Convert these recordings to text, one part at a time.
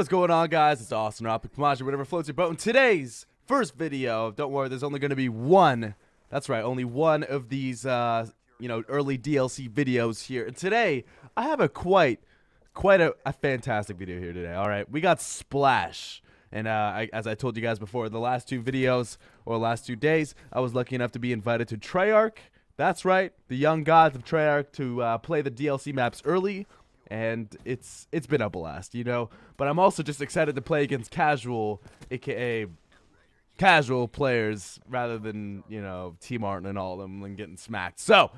What is going on, guys? It's Austin, OpTic, Pamaj, whatever floats your boat. In today's first video, don't worry, there's only going to be one. That's right, only one of these, early DLC videos here. And today, I have a quite a fantastic video here today. All right, we got Splash. And as I told you guys before, the last two videos, or last 2 days, I was lucky enough to be invited to Treyarch. That's right, the young gods of Treyarch to play the DLC maps early. And it's been a blast, you know. But I'm also just excited to play against casual, aka casual players, rather than, you know, Team Martin and all of them and getting smacked. So,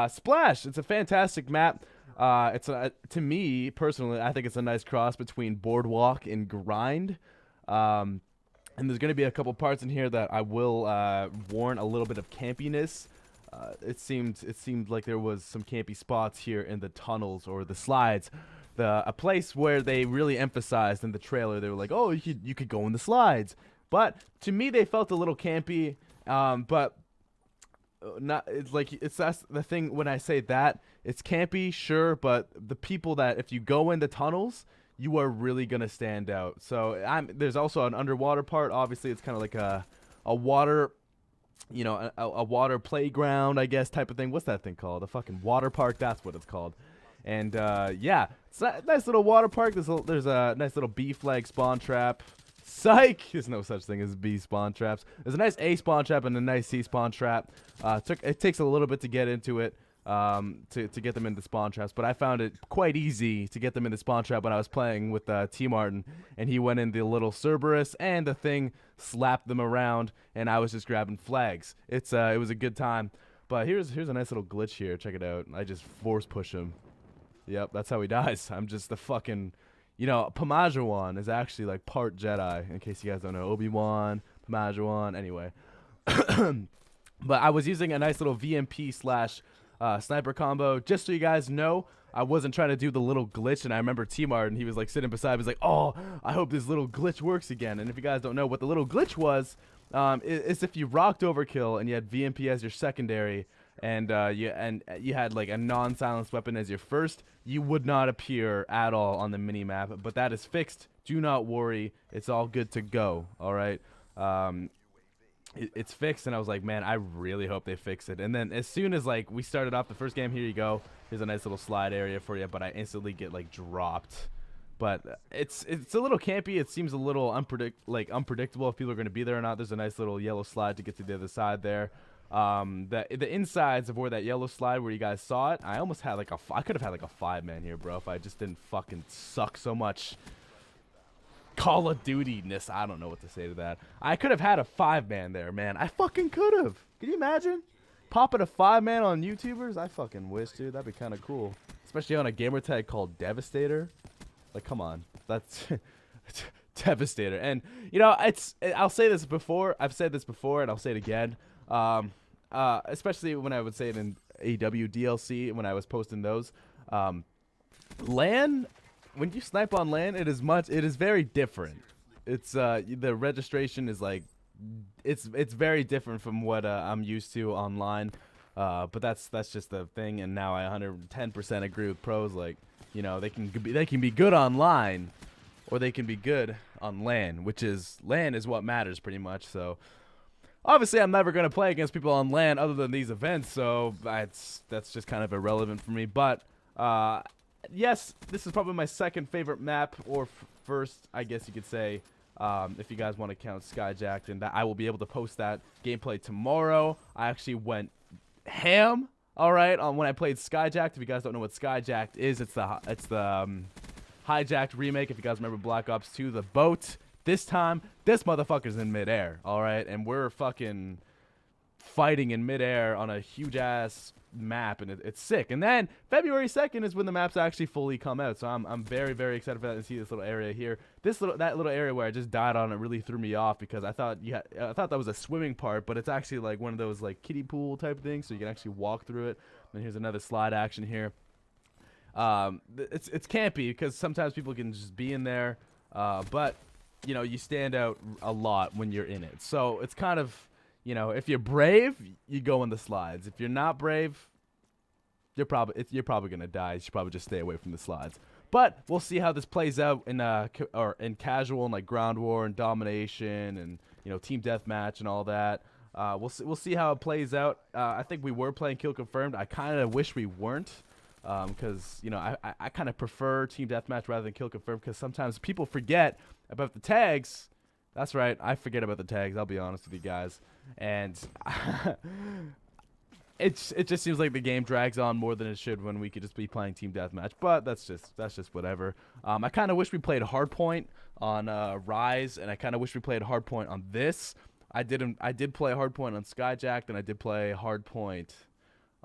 Splash, it's a fantastic map. To me personally, I think it's a nice cross between Boardwalk and Grind. And there's going to be a couple parts in here that I will warn a little bit of campiness. It seemed like there was some campy spots here in the tunnels or the slides. A place where they really emphasized in the trailer, they were like, oh, you could go in the slides. But to me, they felt a little campy. But that's the thing when I say that. It's campy, sure, but the people that, if you go in the tunnels, you are really going to stand out. So there's also an underwater part. Obviously, it's kind of like a water... You know, a water playground, I guess, type of thing. What's that thing called? A fucking water park. That's what it's called. And yeah, it's a nice little water park. There's a nice little B flag spawn trap. Psych! There's no such thing as B spawn traps. There's a nice A spawn trap and a nice C spawn trap. It takes a little bit to get into it. To get them into spawn traps, but I found it quite easy to get them into spawn trap when I was playing with Team Martin, and he went in the little Cerberus, and the thing slapped them around, and I was just grabbing flags. It was a good time. But here's a nice little glitch here. Check it out. I just force push him. Yep, that's how he dies. I'm just the fucking, you know, Pamaj is actually like part Jedi. In case you guys don't know, Obi-Wan, Pamaj. Anyway, but I was using a nice little VMP / sniper combo. Just so you guys know, I wasn't trying to do the little glitch, and I remember T-Mart, and he was like sitting beside me, he was like, oh, I hope this little glitch works again. And if you guys don't know what the little glitch was, is if you rocked overkill and you had VMP as your secondary, and you had like a non-silenced weapon as your first, you would not appear at all on the mini map. But that is fixed. Do not worry, it's all good to go. All right. It's fixed, and I was like, man, I really hope they fix it. And then as soon as like we started off the first game, here you go, here's a nice little slide area for you, but I instantly get like dropped. But it's a little campy. It seems a little unpredictable if people are going to be there or not. There's a nice little yellow slide to get to the other side there. The insides of where that yellow slide where you guys saw it, I almost had like I could have had like a 5-man here, bro, if I just didn't fucking suck so much Call of Duty-ness. I don't know what to say to that. I could have had a 5-man there, man. I fucking could have. Can you imagine popping a 5-man on YouTubers? I fucking wish, dude. That'd be kind of cool, especially on a gamer tag called Devastator. Like, come on, that's Devastator. And you know, I'll say this before. I've said this before, and I'll say it again. Especially when I would say it in AW DLC when I was posting those. LAN. When you snipe on LAN, it is very different. It's the registration is like, it's very different from what I'm used to online. But that's just the thing. And now I 110% agree with pros. Like, you know, they can be good online, or they can be good on LAN, LAN is what matters pretty much. So obviously, I'm never gonna play against people on LAN other than these events. So that's just kind of irrelevant for me. But yes, this is probably my second favorite map, or first, I guess you could say, if you guys want to count Skyjacked, and that I will be able to post that gameplay tomorrow. I actually went ham, all right, on when I played Skyjacked. If you guys don't know what Skyjacked is, it's the hijacked remake. If you guys remember Black Ops 2, the boat. This time, this motherfucker's in midair, all right, and we're fucking fighting in midair on a huge ass map, and it's sick. And then February 2nd is when the maps actually fully come out, so I'm very, very excited for that, and see this little area here. That little area where I just died on, it really threw me off, because I thought that was a swimming part, but it's actually like one of those like kiddie pool type things, so you can actually walk through it. And here's another slide action here. It's campy because sometimes people can just be in there, but you know, you stand out a lot when you're in it. So it's kind of, you know, if you're brave, you go in the slides. If you're not brave, you're probably gonna die. You should probably just stay away from the slides. But we'll see how this plays out in in casual and like ground war and domination and team deathmatch and all that. We'll see how it plays out. I think we were playing kill confirmed. I kind of wish we weren't, because I kind of prefer team deathmatch rather than kill confirmed, because sometimes people forget about the tags. That's right, I forget about the tags. I'll be honest with you guys, and it just seems like the game drags on more than it should when we could just be playing team deathmatch. But that's just whatever. I kind of wish we played hardpoint on Rise, and I kind of wish we played hardpoint on this. I did play hardpoint on Skyjacked, and I did play hardpoint.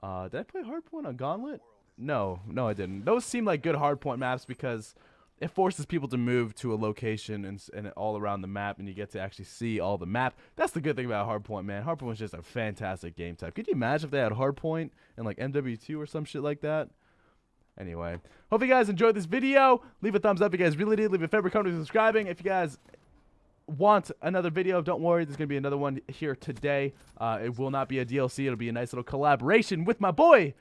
Did I play hardpoint on Gauntlet? No, I didn't. Those seem like good hardpoint maps because it forces people to move to a location and all around the map, and you get to actually see all the map. That's the good thing about hardpoint, man. Hardpoint was just a fantastic game type. Could you imagine if they had hardpoint and like MW2 or some shit like that? Anyway, hope you guys enjoyed this video. Leave a thumbs up if you guys really did. Leave a favorite comment, subscribing. If you guys want another video, don't worry, there's gonna be another one here today. It will not be a DLC. It'll be a nice little collaboration with my boy,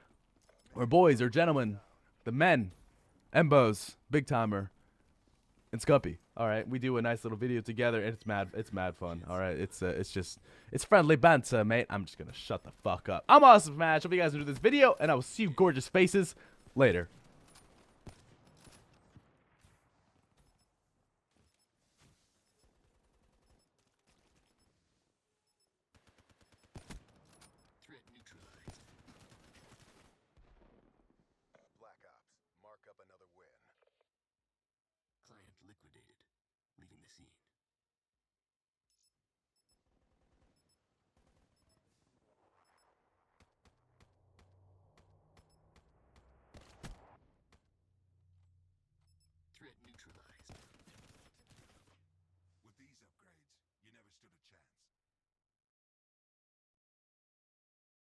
or boys, or gentlemen, the men, Embos, Big Timer, and Scumpy. All right, we do a nice little video together, and it's mad fun. All right, it's friendly banter, mate. I'm just gonna shut the fuck up. I'm Awesome Smash. Hope you guys enjoyed this video, and I will see you gorgeous faces later.